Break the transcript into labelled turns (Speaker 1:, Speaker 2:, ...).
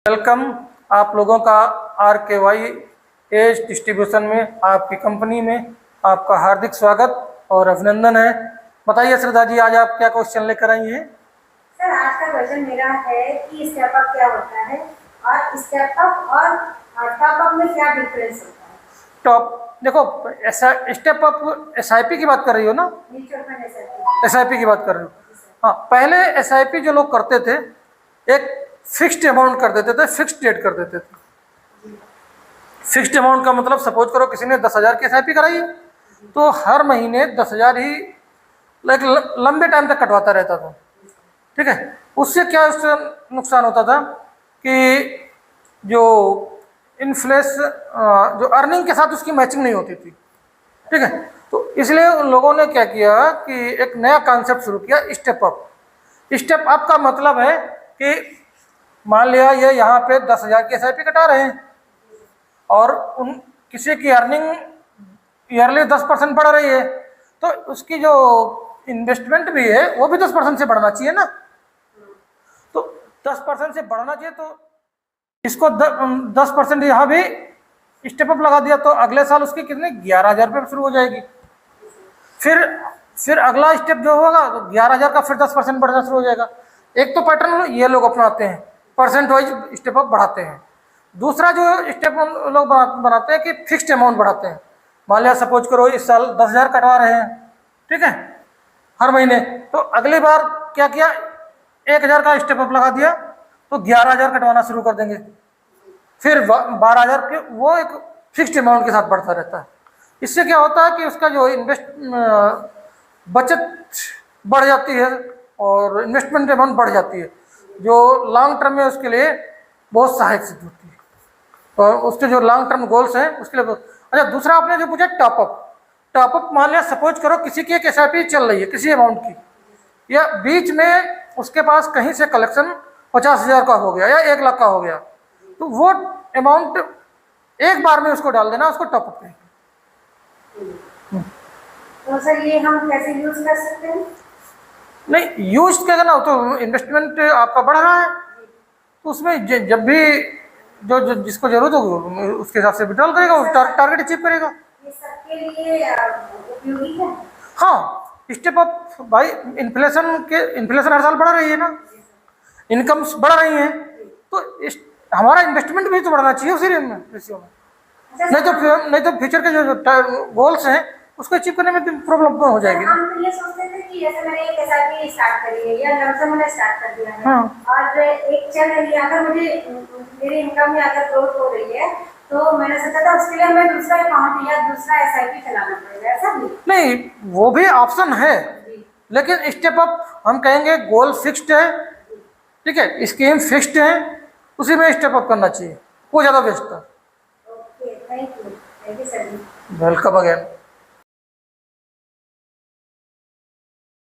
Speaker 1: Welcome आप लोगों का RKY एज डिस्ट्रीब्यूशन में आपकी कंपनी में आपका हार्दिक स्वागत और अभिनंदन है। बताइए श्रद्धा जी, आज आप क्या क्वेश्चन लेकर आई हैं?
Speaker 2: सर, आज का क्वेश्चन मेरा है कि स्टेप अप क्या होता है और स्टेप अप और टॉप अप में क्या डिफरेंस होता है।
Speaker 1: टॉप देखो, ऐसा स्टेप अप SIP की बात कर रही हो ना?
Speaker 2: म्यूचुअल फंड
Speaker 1: SIP की बात कर रही हो? हाँ, पहले SIP जो लोग करते थे एक फिक्स्ड अमाउंट कर देते थे, फिक्स्ड डेट कर देते थे। फिक्स्ड अमाउंट का मतलब सपोज करो किसी ने 10,000 की SIP कराई तो हर महीने 10,000 ही लंबे टाइम तक कटवाता रहता था। ठीक है, उससे क्या उससे नुकसान होता था कि जो जो अर्निंग के साथ उसकी मैचिंग नहीं होती थी। ठीक है, तो इसलिए उन लोगों ने क्या किया कि एक नया कॉन्सेप्ट शुरू किया, स्टेप अप। स्टेप अप का मतलब है कि मान लिया ये यहाँ पे 10,000 की SIP कटा रहे हैं और उन किसी की अर्निंग ईयरली 10% बढ़ रही है तो उसकी जो इन्वेस्टमेंट भी है वो भी 10% से बढ़ना चाहिए ना। तो 10% से बढ़ना चाहिए तो इसको 10% यहाँ भी स्टेप अप लगा दिया तो अगले साल उसकी कितने 11,000 रुपये शुरू हो जाएगी। फिर अगला स्टेप जो होगा तो 11,000 का फिर 10% बढ़ना शुरू हो जाएगा। एक तो पैटर्न ये लोग अपनाते हैं, परसेंट वाइज स्टेप अप बढ़ाते हैं। दूसरा जो स्टेप लोग बनाते हैं कि फिक्स्ड अमाउंट बढ़ाते हैं। मान लिया सपोज करो इस साल 10,000 कटवा रहे हैं, ठीक है, हर महीने, तो अगली बार क्या किया 1,000 का स्टेप अप लगा दिया तो 11,000 कटवाना शुरू कर देंगे। फिर 12,000 के वो एक फिक्स्ड अमाउंट के साथ बढ़ता रहता है। इससे क्या होता है कि उसका जो बचत बढ़ जाती है और इन्वेस्टमेंट अमाउंट बढ़ जाती है जो लॉन्ग टर्म में उसके लिए बहुत सहायक सिद्ध होती है और उसके जो लॉन्ग टर्म गोल्स हैं उसके लिए अच्छा, दूसरा आपने जो पूछा टॉपअप मान लिया सपोज करो किसी की एक SIP चल रही है किसी अमाउंट की, या बीच में उसके पास कहीं से कलेक्शन 50,000 का हो गया या 1 लाख का हो गया तो वो अमाउंट एक बार में उसको डाल देना, उसको टॉपअप कहेंगे।
Speaker 2: तो सर ये हम कैसे यूज कर सकते हैं?
Speaker 1: नहीं, यूज क्या करना, तो इन्वेस्टमेंट आपका बढ़ रहा है तो उसमें जब भी जो जिसको जरूरत होगी उसके हिसाब से विड्रॉल करेगा, टारगेट अचीव करेगा।
Speaker 2: ये सबके लिए उपयोगी है।
Speaker 1: हाँ, स्टेप अप भाई, इन्फ्लेशन हर साल बढ़ रही है ना, इनकम्स बढ़ रही हैं तो हमारा इन्वेस्टमेंट भी तो बढ़ना चाहिए उसी रेशियो में। नहीं तो फ्यूचर के जो गोल्स हैं उसको अचीव करने में प्रॉब्लम हो जाएगी।
Speaker 2: हम तो ये सोचते थे कि जैसे मैंने एक SIP स्टार्ट करी है या लमसम मैंने स्टार्ट कर दिया है।
Speaker 1: हाँ।
Speaker 2: और एक चल रही है, अगर मेरी इनकम में अगर ग्रोथ हो रही है तो मैंने सोचा था उसके लिए मैं दूसरा अकाउंट या दूसरा SIP चलाना पड़ेगा, ऐसा भी
Speaker 1: नहीं, वो भी ऑप्शन है लेकिन स्टेप अप हम कहेंगे गोल फिक्स्ड है, ठीक है, स्कीम फिक्स्ड है, उसी में स्टेप अप करना चाहिए, वो ज़्यादा बेस्ट है।
Speaker 2: Okay, thank you sir.
Speaker 1: Welcome again.